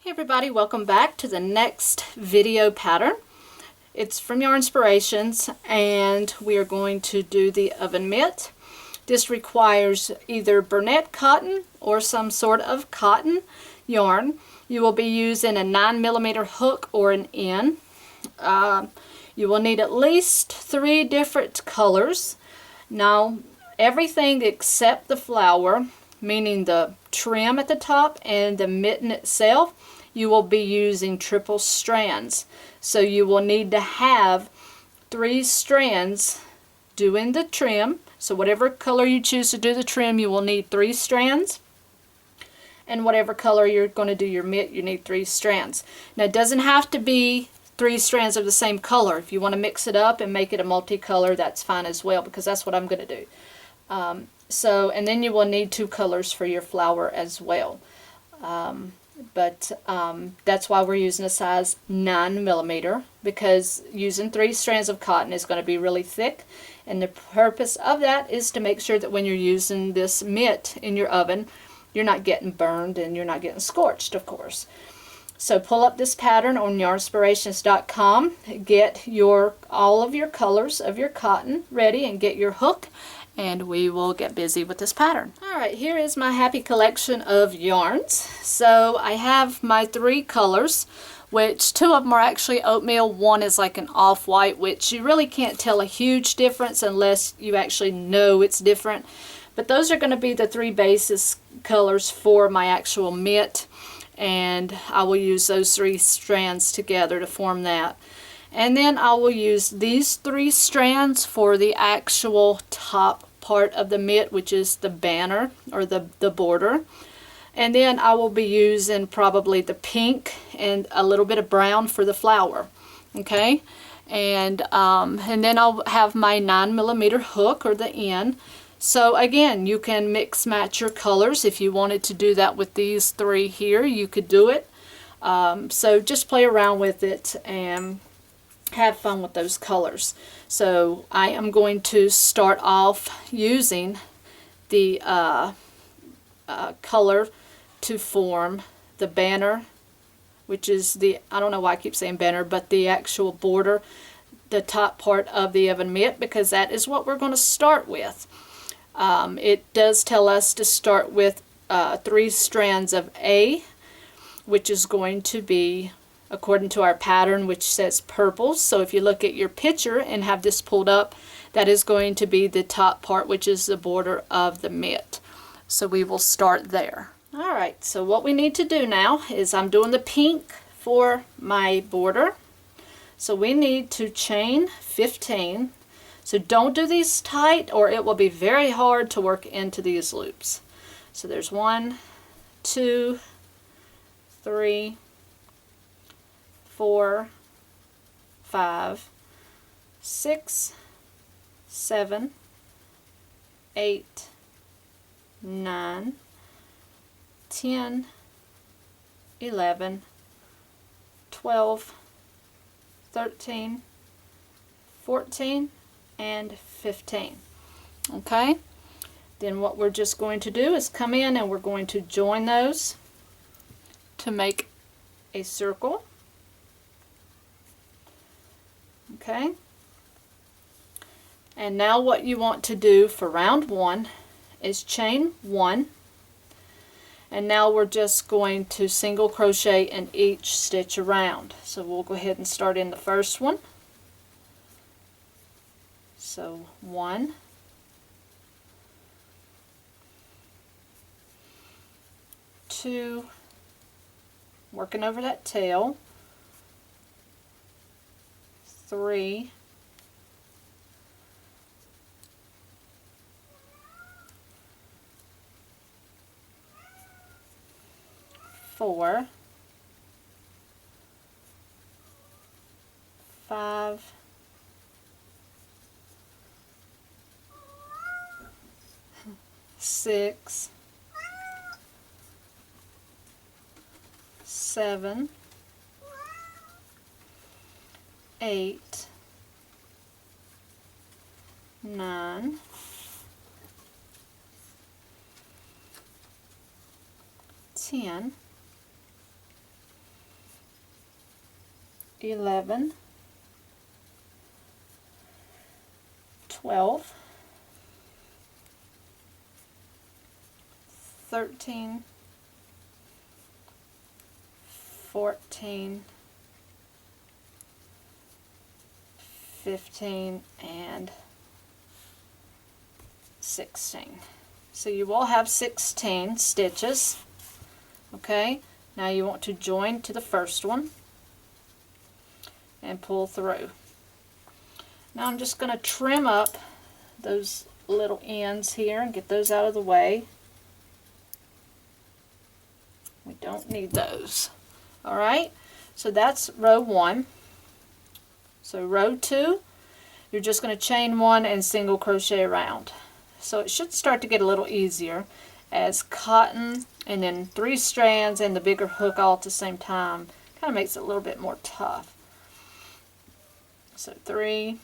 Hey everybody, welcome back to the next video pattern. It's from Yarnspirations and we are going to do the oven mitt. This requires either Bernette cotton or some sort of cotton yarn. You will be using a 9mm hook or an N. You will need at least 3 different colors. Now everything except the flower, meaning the trim at the top and the mitten itself, you will be using triple strands. So you will need to have 3 strands doing the trim. So whatever color you choose to do the trim, you will need 3 strands. And whatever color you're going to do your mitt, you need 3 strands. Now it doesn't have to be 3 strands of the same color. If you want to mix it up and make it a multicolor, that's fine as well, because that's what I'm going to do. And then you will need 2 colors for your flower as well. That's why we're using a size 9mm, because using 3 strands of cotton is going to be really thick, and the purpose of that is to make sure that when you're using this mitt in your oven, you're not getting burned and you're not getting scorched, of course. So pull up this pattern on yarnspirations.com, get all of your colors of your cotton ready, and get your hook, and we will get busy with this pattern. Alright, here is my happy collection of yarns. So I have my 3 colors, which 2 of them are actually oatmeal. 1 is like an off-white, which you really can't tell a huge difference unless you actually know it's different. But those are going to be the 3 basis colors for my actual mitt, and I will use those 3 strands together to form that. And then I will use these 3 strands for the actual top part of the mitt, which is the banner or the border. And then I will be using probably the pink and a little bit of brown for the flower. Okay, and then I'll have my 9mm hook or the N. So again, you can mix match your colors. If you wanted to do that with these 3 here, you could do it. So just play around with it and have fun with those colors. So I am going to start off using the color to form the banner, which is I don't know why I keep saying banner, but the actual border, the top part of the oven mitt, because that is what we're going to start with. It does tell us to start with 3 strands of A, which is going to be, according to our pattern, which says purple. So if you look at your picture and have this pulled up, that is going to be the top part, which is the border of the mitt. So we will start there. Alright, so what we need to do now is I'm doing the pink for my border. So we need to chain 15. So don't do these tight or it will be very hard to work into these loops. So there's 1, 2, 3, 4, 5, 6, 7, 8, 9, 10, 11, 12, 13, 14, and 15. Okay, then what we're just going to do is come in and we're going to join those to make a circle. Okay, and now what you want to do for round 1 is chain 1, and now we're just going to single crochet in each stitch around. So we'll go ahead and start in the first one. So 1, 2, working over that tail, 3, 4, 5, 6, 7, 8, 9, 10, 11, 12, 13, 14, 15, and 16. So you will have 16 stitches. Okay, now you want to join to the first one and pull through. Now I'm just going to trim up those little ends here and get those out of the way. We don't need those. Alright, so that's row 1. So row 2, you're just going to chain 1 and single crochet around. So it should start to get a little easier as cotton and then 3 strands and the bigger hook all at the same time kind of makes it a little bit more tough. So 3,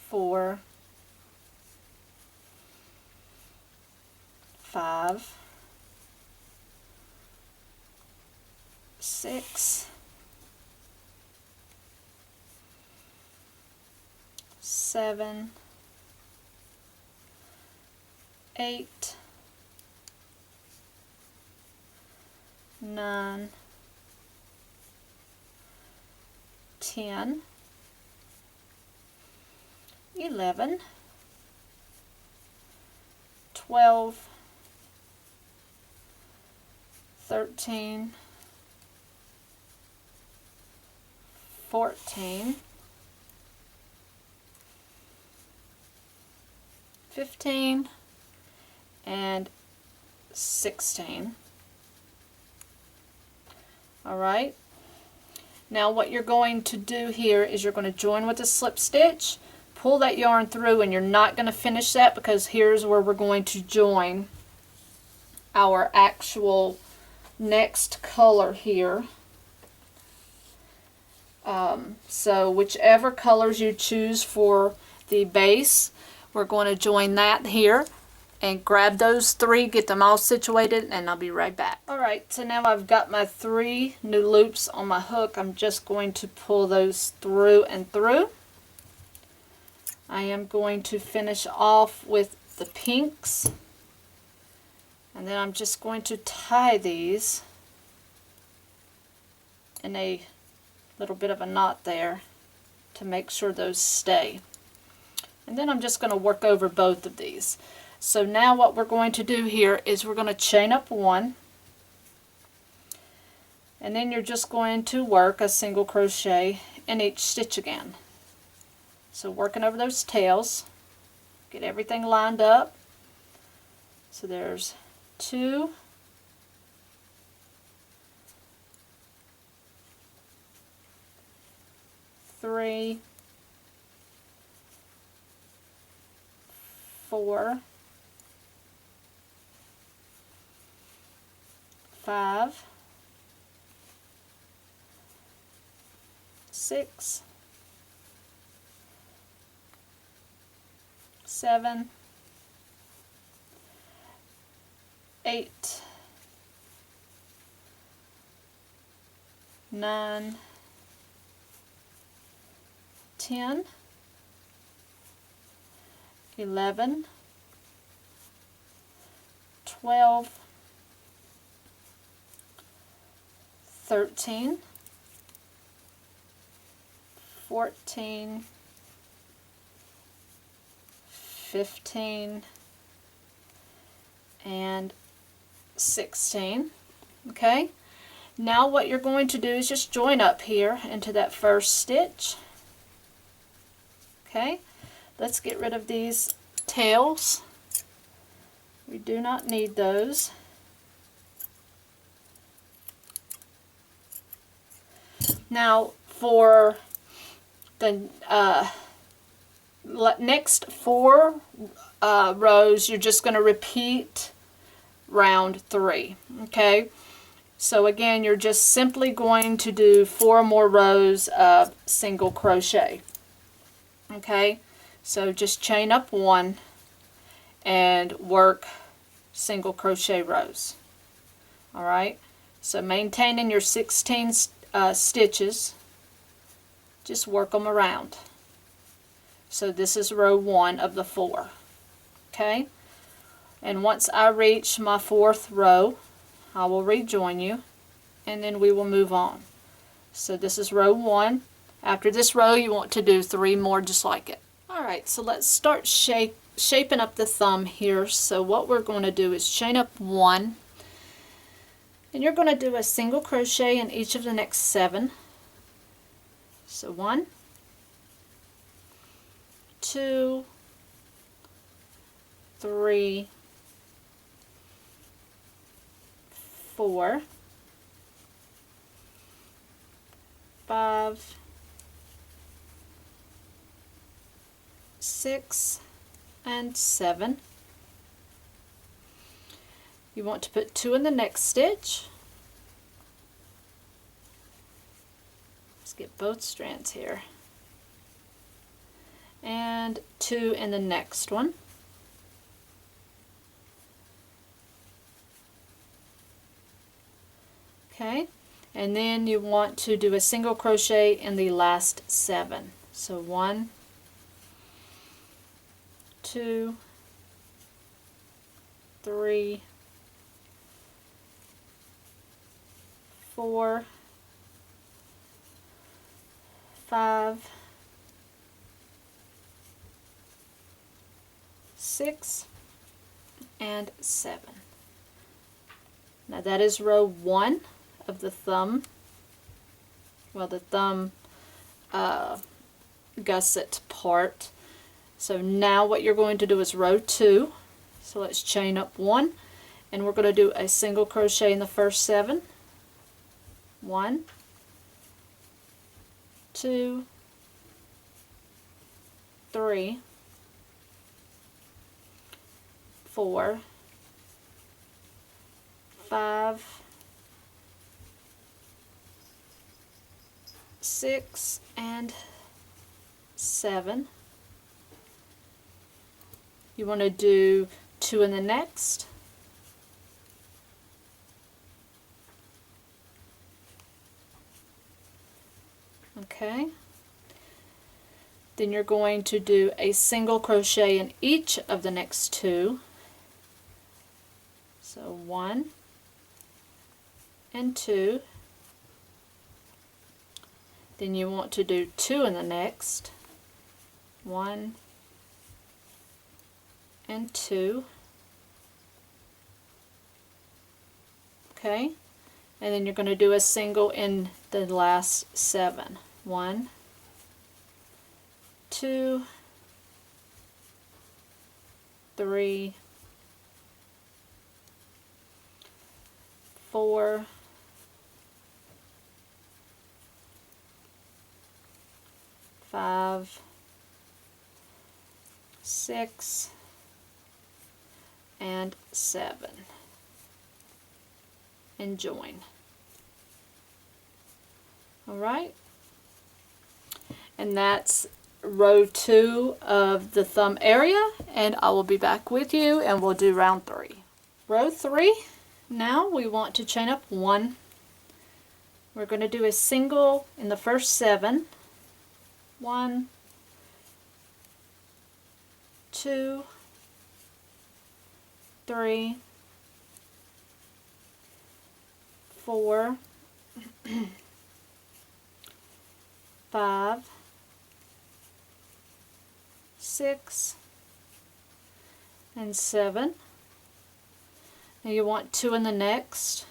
4, 5, 6, 7, 8, 9, 10, 11, 12, 13, 14, 15, and 16. Alright, now what you're going to do here is you're going to join with a slip stitch, pull that yarn through, and you're not going to finish that because here's where we're going to join our actual next color here. So whichever colors you choose for the base, we're going to join that here and grab those 3, get them all situated, and I'll be right back. Alright, so now I've got my 3 new loops on my hook. I'm just going to pull those through and through. I am going to finish off with the pinks, and then I'm just going to tie these in a little bit of a knot there to make sure those stay. And then I'm just going to work over both of these. So now what we're going to do here is we're going to chain up 1, and then you're just going to work a single crochet in each stitch again. So working over those tails, get everything lined up. So there's 2, 3, 4, 5, 6, 7, 8, 9, 10, 11, 12, 13, 14, 15, and 16. Okay, now what you're going to do is just join up here into that first stitch. Okay, let's get rid of these tails. We do not need those. Now for the next 4 rows, you're just going to repeat round 3. Okay, so again, you're just simply going to do 4 more rows of single crochet. Okay, so just chain up 1 and work single crochet rows. Alright, So maintaining your 16 stitches, just work them around. So this is row 1 of the 4. Okay? And once I reach my 4th row, I will rejoin you, and then we will move on. So this is row 1. After this row, you want to do 3 more just like it. Alright, so let's start shaping up the thumb here. So what we're going to do is chain up 1, and you're going to do a single crochet in each of the next 7. So 1, 2, 3, 4, 5, 6, and 7. You want to put 2 in the next stitch. Let's get both strands here. And 2 in the next one. Okay, and then you want to do a single crochet in the last 7. So 1, 2, 3, 4, 5, 6, and 7. Now that is row 1 of the thumb, well, the thumb gusset part. So now what you're going to do is row 2. So let's chain up 1, and we're going to do a single crochet in the first 7. 1, 2, 3, 4, 5, 6, and 7. You want to do 2 in the next. Okay. Then you're going to do a single crochet in each of the next 2. So 1 and 2. Then you want to do 2 in the next. 1 and 2. Okay, and then you're going to do a single in the last 7. 1, 2, 3, 4, 5, 6, and 7, and join. Alright, and that's row 2 of the thumb area, and I will be back with you and we'll do round 3. Row 3, now we want to chain up 1. We're going to do a single in the first 7. 1, 2, 3, 4, 5, 6, and 7. Now you want 2 in the next.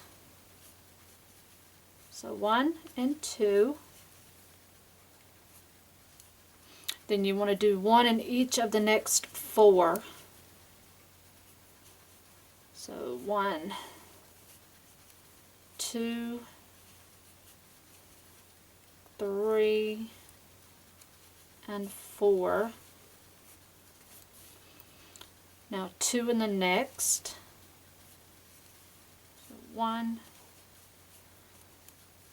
So 1 and 2. Then you want to do 1 in each of the next 4. So 1, 2, 3, and 4. Now 2 in the next. So 1,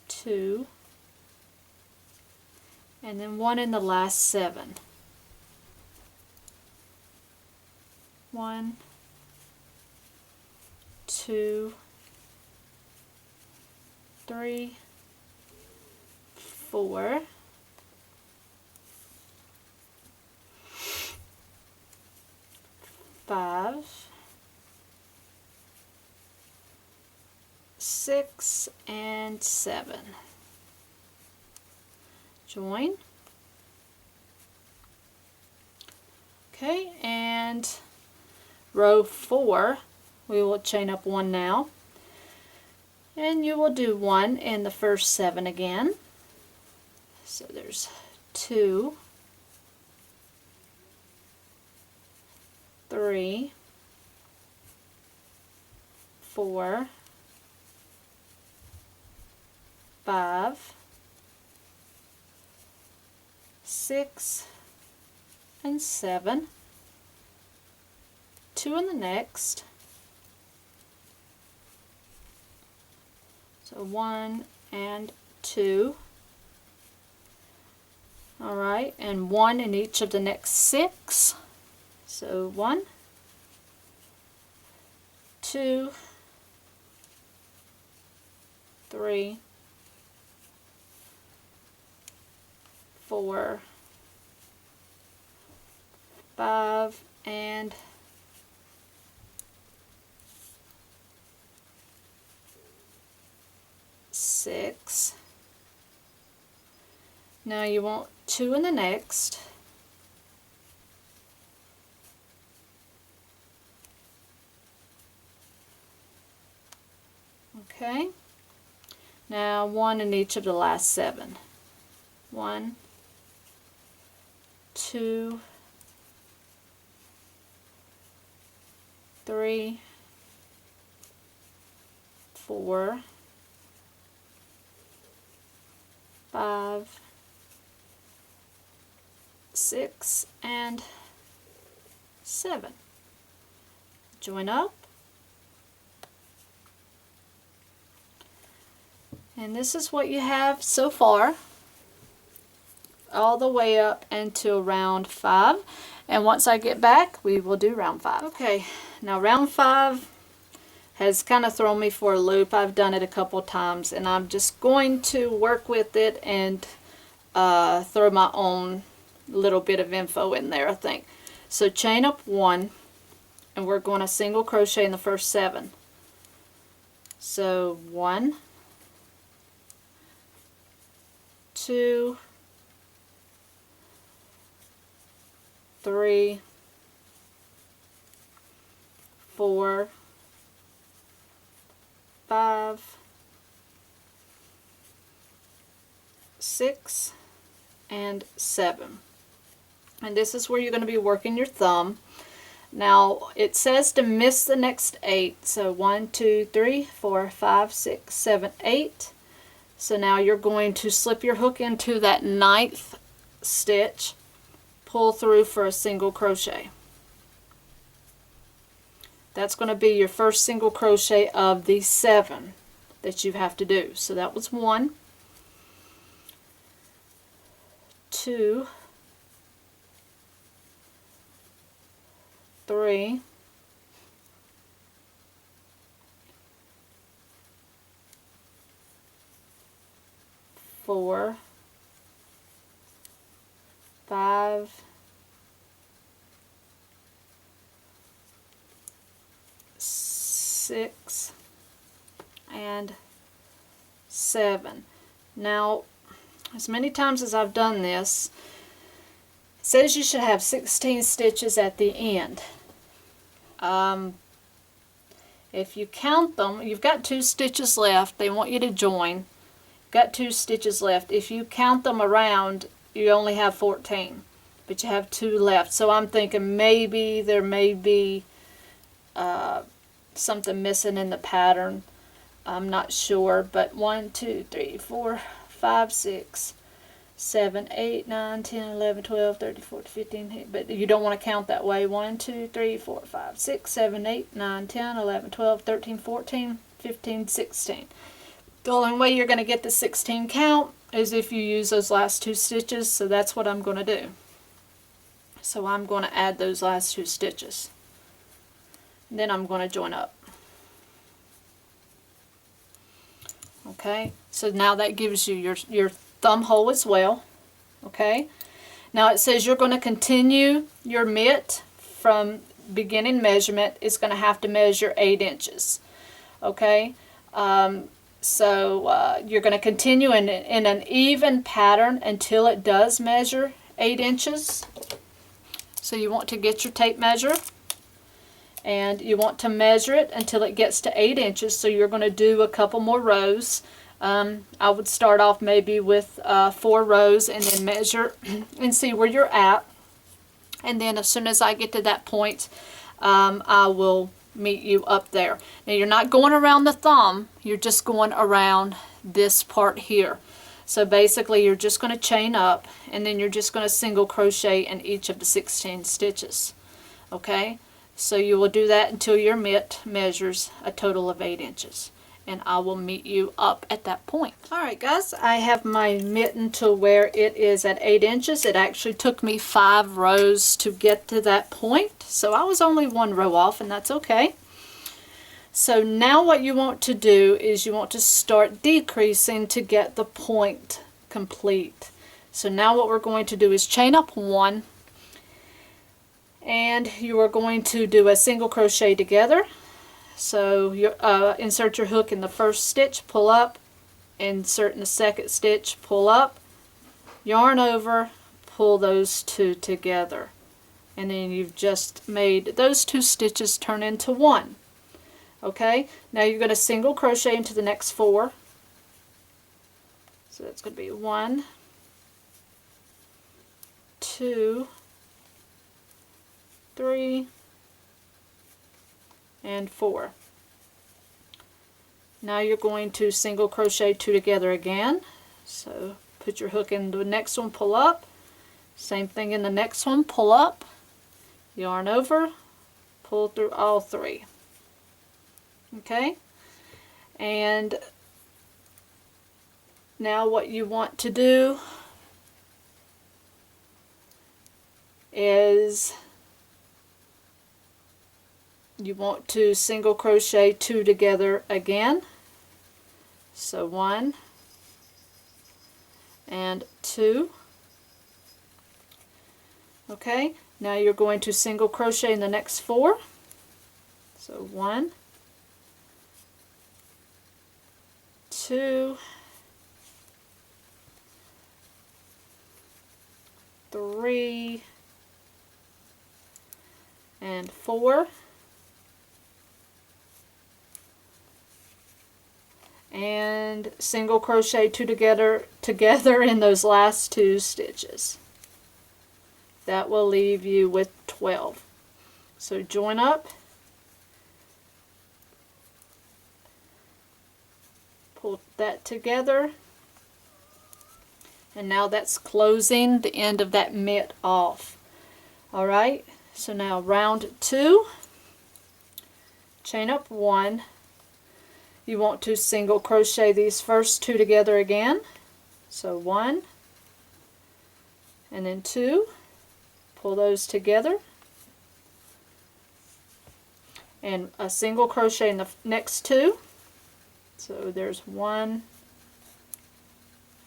2, and then 1 in the last 7. 1, 2, 3, 4, 5, 6, and 7. Join. Okay, and row 4, we will chain up 1 now, and you will do 1 in the first 7 again. So there's 2, 3, 4, 5, 6, and 7. 2 in the next. So 1 and 2. Alright, and 1 in each of the next 6. So 1, 2, 3, 4, 5, and 6. Now you want 2 in the next. Okay. Now 1 in each of the last 7. 1, 2, 3, 4, 5, 6, and 7. Join up. And this is what you have so far, all the way up until round 5. And once I get back, we will do round 5. Okay, now round 5 has kind of thrown me for a loop. I've done it a couple times, and I'm just going to work with it and throw my own little bit of info in there, I think. So chain up 1, and we're going to single crochet in the first 7. So 1, 2, 3, 4, 5, 6, and 7. And this is where you're going to be working your thumb. Now it says to miss the next 8. So 1, 2, 3, 4, 5, 6, 7, 8. So now you're going to slip your hook into that 9th stitch, pull through for a single crochet. That's going to be your first single crochet of the 7 that you have to do. So that was 1, 2, 3, 4, 5, 6, and 7. Now, as many times as I've done this, it says you should have 16 stitches at the end. If you count them, you've got 2 stitches left. They want you to join. Got 2 stitches left. If you count them around, you only have 14, but you have 2 left. So I'm thinking maybe there may be something missing in the pattern. I'm not sure, but 1, 2, 3, 4, 5, 6, 7, 8, 9, 10, 11, 12, 13, 14, 15, but you don't want to count that way. 1, 2, 3, 4, 5, 6, 7, 8, 9, 10, 11, 12, 13, 14, 15, 16. The only way you're going to get the 16 count is if you use those last 2 stitches, so that's what I'm going to do. So I'm going to add those last 2 stitches. Then I'm going to join up. Okay, so now that gives you your thumb hole as well. Okay, now it says you're going to continue your mitt from beginning measurement. It's going to have to measure 8 inches. Okay, you're going to continue in an even pattern until it does measure 8 inches. So you want to get your tape measure and you want to measure it until it gets to 8 inches. So you're going to do a couple more rows. I would start off maybe with 4 rows and then measure and see where you're at. And then as soon as I get to that point, I will meet you up there. Now you're not going around the thumb, you're just going around this part here. So basically you're just going to chain up and then you're just going to single crochet in each of the 16 stitches. Okay, so you will do that until your mitt measures a total of 8 inches. And I will meet you up at that point. Alright guys, I have my mitten to where it is at 8 inches. It actually took me 5 rows to get to that point. So I was only 1 row off, and that's okay. So now what you want to do is you want to start decreasing to get the point complete. So now what we're going to do is chain up 1. And you are going to do a single crochet together. So you insert your hook in the first stitch, pull up, insert in the second stitch, pull up, yarn over, pull those 2 together. And then you've just made those 2 stitches turn into 1. Okay, now you're going to single crochet into the next 4. So that's going to be 1, 2, 3, and 4. Now you're going to single crochet 2 together again. So put your hook in the next one, pull up. Same thing in the next one, pull up, yarn over, pull through all 3. Okay, and now what you want to do is you want to single crochet 2 together again. So 1 and 2. Okay, now you're going to single crochet in the next 4. So 1, 2, 3, and 4. And single crochet 2 together in those last 2 stitches. That will leave you with 12. So join up, pull that together, and now that's closing the end of that mitt off. Alright, so now round 2, chain up 1. You want to single crochet these first 2 together again. So 1 and then 2, pull those together, and a single crochet in the next 2. So there's 1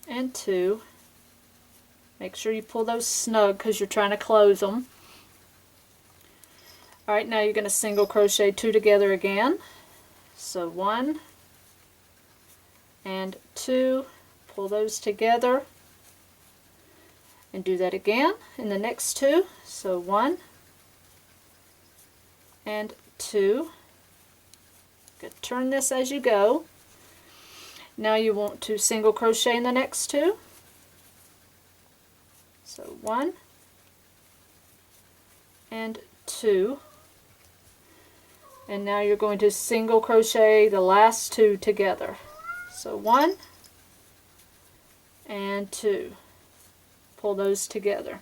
and 2. Make sure you pull those snug because you're trying to close them. Alright, now you're going to single crochet 2 together again. So 1 and 2, pull those together, and do that again in the next 2. So 1 and 2. Turn this as you go. Now you want to single crochet in the next 2. So 1 and 2. And now you're going to single crochet the last 2 together. So 1 and 2. Pull those together.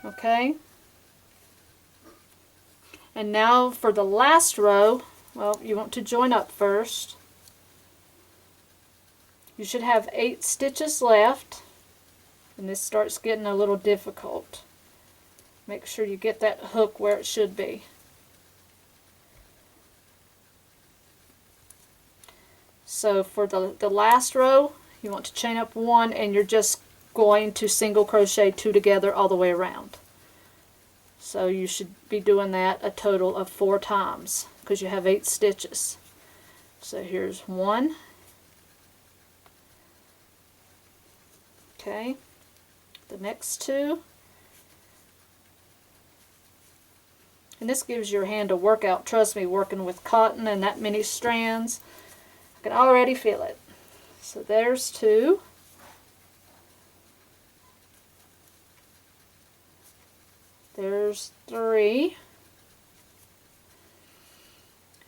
Okay. And now for the last row, well, you want to join up first. You should have 8 stitches left, and this starts getting a little difficult. Make sure you get that hook where it should be. So for the last row, you want to chain up 1, and you're just going to single crochet 2 together all the way around. So you should be doing that a total of 4 times because you have 8 stitches. So here's 1. Okay, the next 2. And this gives your hand a workout. Trust me, working with cotton and that many strands, I can already feel it. So there's 2. There's 3.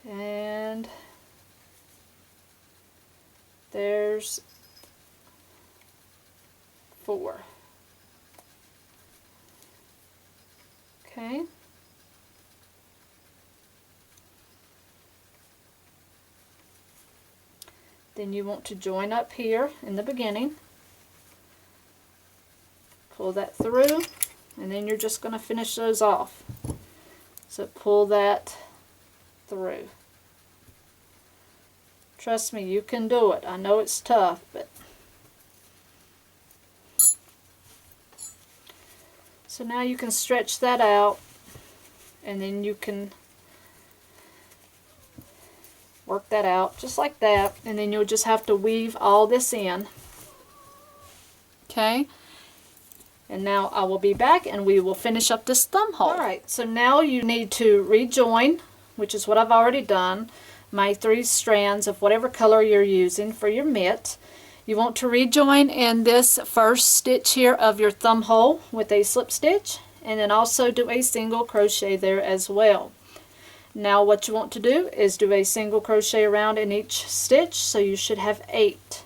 And there's 4. Okay. Then you want to join up here in the beginning, pull that through, and then you're just going to finish those off. So pull that through. Trust me, you can do it. I know it's tough, but so now you can stretch that out, and then you can work that out just like that, and then you'll just have to weave all this in. Okay, and now I will be back and we will finish up this thumb hole. Alright, so now you need to rejoin, which is what I've already done, my 3 strands of whatever color you're using for your mitt. You want to rejoin in this first stitch here of your thumb hole with a slip stitch, and then also do a single crochet there as well. Now what you want to do is do a single crochet around in each stitch, so you should have 8.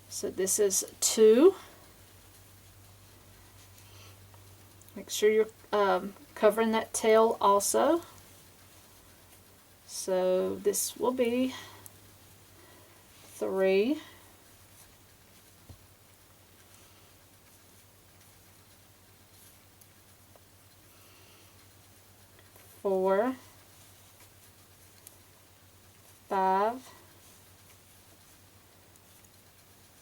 So this is 2. Make sure you're covering that tail also. So this will be 3. 4, 5,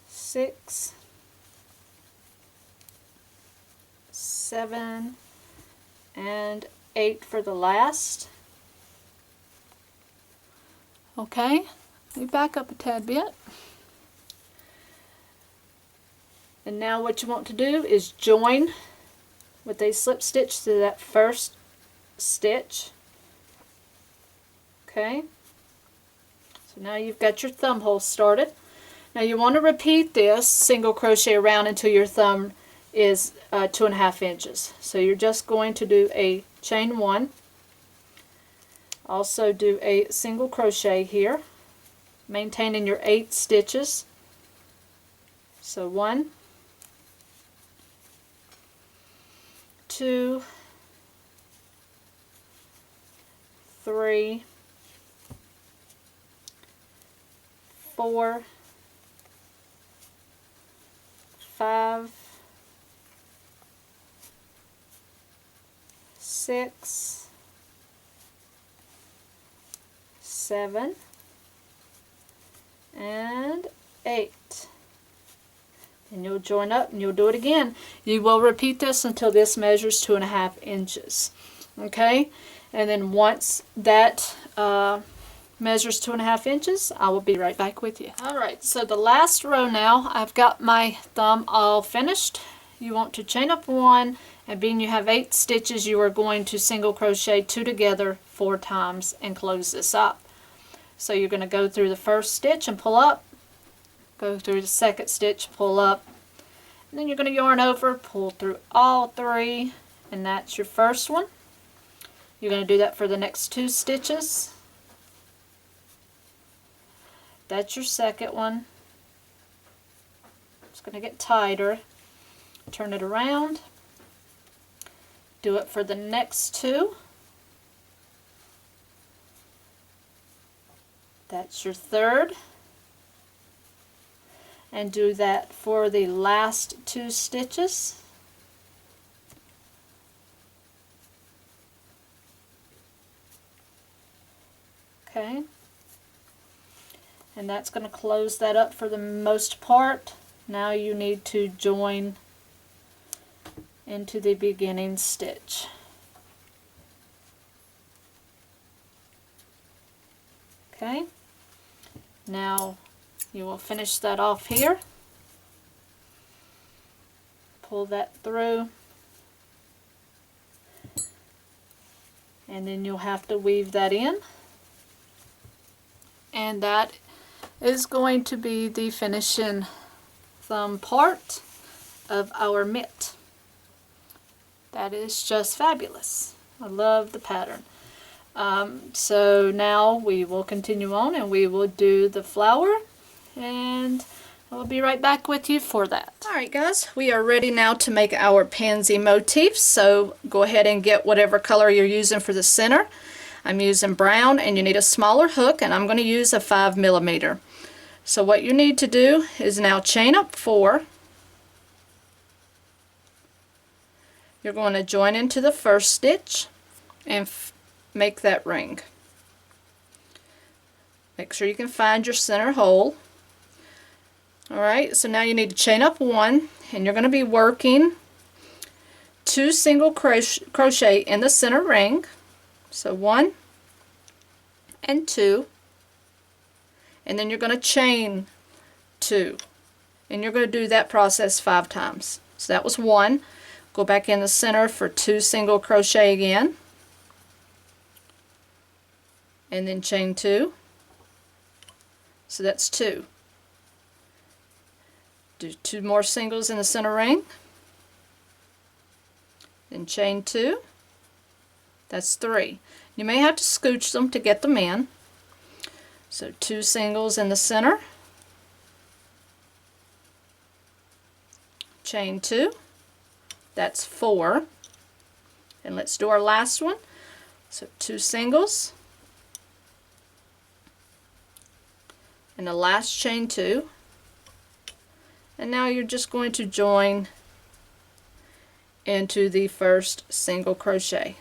6, 7, and 8 for the last. Okay, let me back up a tad bit. And now what you want to do is join with a slip stitch to that first stitch. Okay, so now you've got your thumb hole started. Now you want to repeat this single crochet around until your thumb is 2.5 inches. So you're just going to do a chain 1, also do a single crochet here, maintaining your 8 stitches. So 1, 2, 3, 4, 5, 6, 7, and 8. And you'll join up and you'll do it again. You will repeat this until this measures 2.5 inches. Okay, and then once that measures 2.5 inches, I will be right back with you. Alright, so the last row now, I've got my thumb all finished. You want to chain up 1, and being you have 8 stitches, you are going to single crochet 2 together 4 times and close this up. So you're going to go through the first stitch and pull up, go through the second stitch, pull up, and then you're going to yarn over, pull through all 3, and that's your first one. You're going to do that for the next 2 stitches. That's your second one. It's going to get tighter. Turn it around. Do it for the next 2. That's your third. And do that for the last 2 stitches. Okay. And that's going to close that up for the most part. Now you need to join into the beginning stitch. Okay, now you will finish that off here. Pull that through, and then you'll have to weave that in, and that is going to be the finishing thumb part of our mitt. That is just fabulous. I love the pattern. So now we will continue on and we will do the flower, and I'll be right back with you for that. Alright guys, we are ready now to make our pansy motif. So go ahead and get whatever color you're using for the center. I'm using brown, and you need a smaller hook, and I'm going to use a 5mm. So what you need to do is now chain up 4. You're going to join into the first stitch and make that ring. Make sure you can find your center hole. Alright, so now you need to chain up 1, and you're going to be working 2 single crochet in the center ring. So 1 and 2, and then you're going to chain 2, and you're going to do that process 5 times. So that was 1. Go back in the center for 2 single crochet again, and then chain 2. So that's 2. Do 2 more singles in the center ring, then chain 2. That's 3. You may have to scooch them to get them in. So 2 singles in the center, chain 2. That's 4. And let's do our last one. So 2 singles, and the last chain 2. And now you're just going to join into the first single crochet,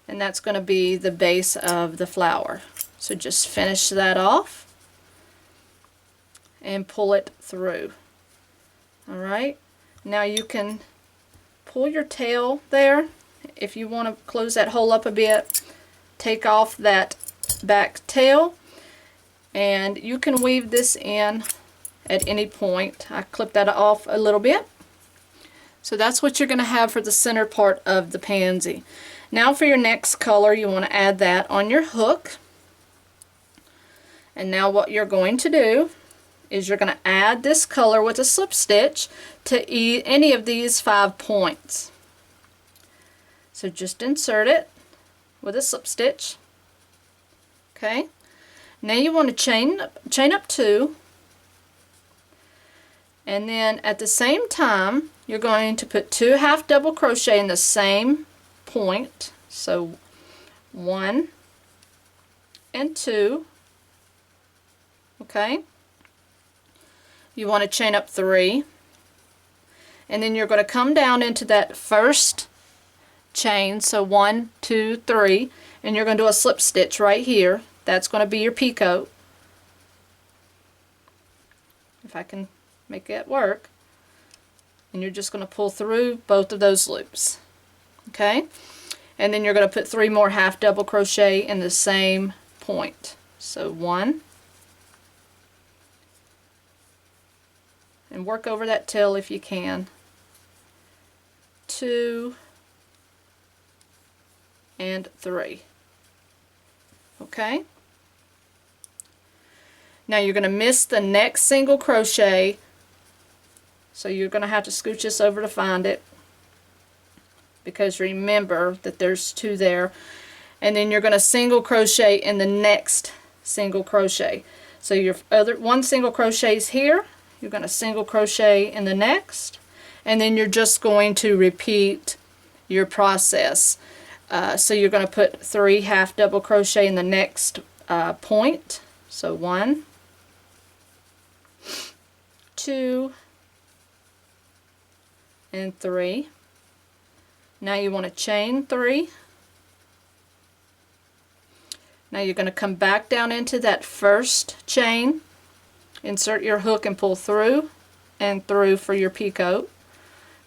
and that's going to be the base of the flower. So just finish that off and pull it through. Alright, now you can pull your tail there. If you want to close that hole up a bit, take off that back tail, and you can weave this in at any point. I clipped that off a little bit. So that's what you're going to have for the center part of the pansy. Now for your next color, you want to add that on your hook. And now what you're going to do is you're going to add this color with a slip stitch to any of these 5 points. So just insert it with a slip stitch. Okay. Now you want to chain up 2. And then at the same time, you're going to put 2 half double crochet in the same point. So 1 and 2. Okay. You want to chain up 3. And then you're going to come down into that first chain. So 1, 2, 3. And you're going to do a slip stitch right here. That's going to be your picot. If I can make that work. And you're just going to pull through both of those loops. Okay, and then you're going to put 3 more half double crochet in the same point. So 1, and work over that tail if you can, 2, and 3. Okay, now you're going to miss the next single crochet, so you're going to have to scooch this over to find it, because remember that there's 2 there, and then you're going to single crochet in the next single crochet. So your other 1 single crochet is here, you're going to single crochet in the next, and then you're just going to repeat your process. So you're going to put 3 half double crochet in the next point. So 1, 2, and 3. Now you want to chain 3, Now you're going to come back down into that first chain, insert your hook and pull through and through for your peacoat,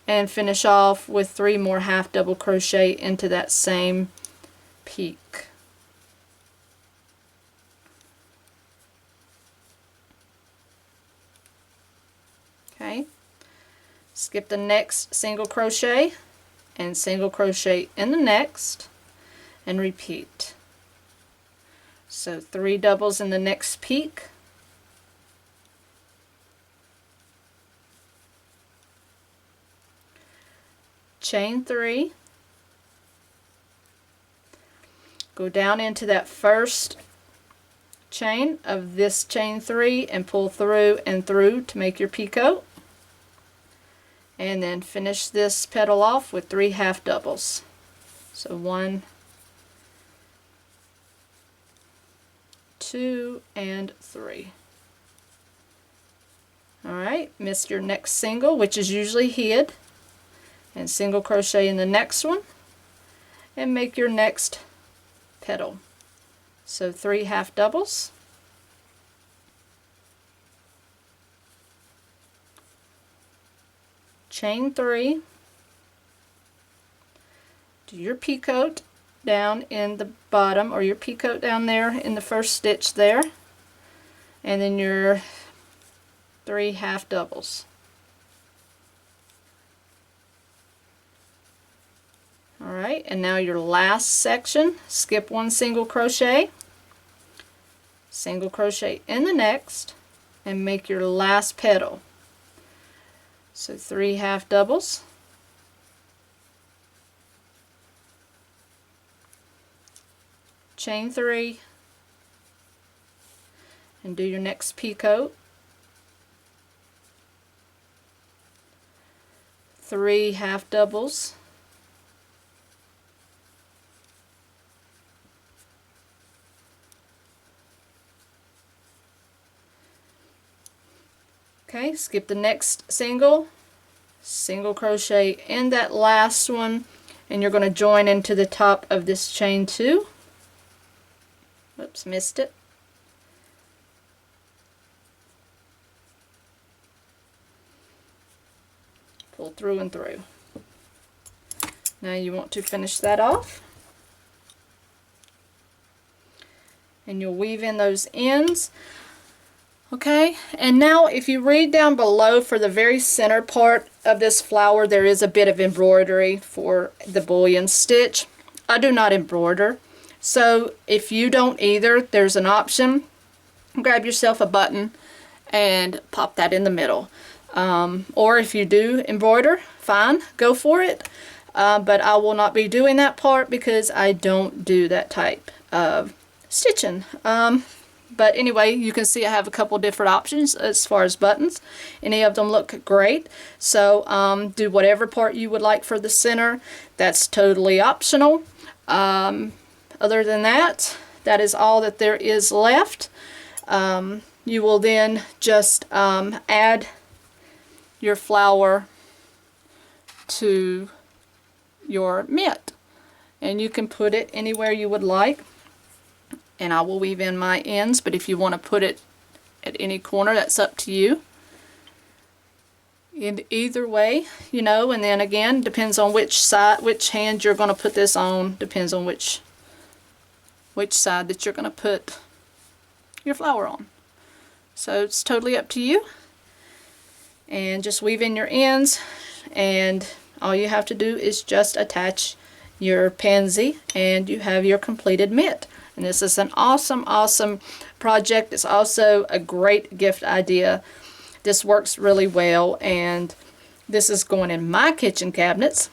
and finish off with 3 more half double crochet into that same peak. Okay, skip the next single crochet and single crochet in the next and repeat. So 3 doubles in the next peak, chain 3, go down into that first chain of this chain 3 and pull through and through to make your peacoat, and then finish this petal off with 3 half doubles. So 1, 2, and 3. Alright, missed your next single, which is usually hid, and single crochet in the next one and make your next petal. So 3 half doubles, chain 3, do your peacoat down in the bottom, or your peacoat down there in the first stitch there, and then your 3 half doubles. Alright, and now your last section, skip 1 single crochet in the next, and make your last petal. So 3 half doubles, chain 3, and do your next peacoat, 3 half doubles, okay, skip the next single crochet in that last one, and you're going to join into the top of this chain 2. Oops, missed it. Pull through and through. Now you want to finish that off, and you'll weave in those ends. Okay, and now if you read down below, for the very center part of this flower, there is a bit of embroidery for the bullion stitch. I do not embroider, so if you don't either, there's an option. Grab yourself a button and pop that in the middle. Or if you do embroider, fine, go for it. But I will not be doing that part because I don't do that type of stitching. But anyway, you can see I have a couple different options as far as buttons. Any of them look great. So do whatever part you would like for the center. That's totally optional. Other than that, that is all that there is left. You will then just add your flower to your mitt, and you can put it anywhere you would like, and I will weave in my ends, but if you want to put it at any corner, that's up to you. In either way, you know, and then again, depends on which side, which hand you're going to put this on, depends on which side that you're going to put your flower on. So it's totally up to you. And just weave in your ends, and all you have to do is just attach your pansy and you have your completed mitt. And this is an awesome project. It's also a great gift idea. This works really well, and this is going in my kitchen cabinets.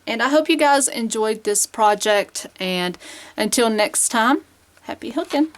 And I hope you guys enjoyed this project, and until next time, happy hooking.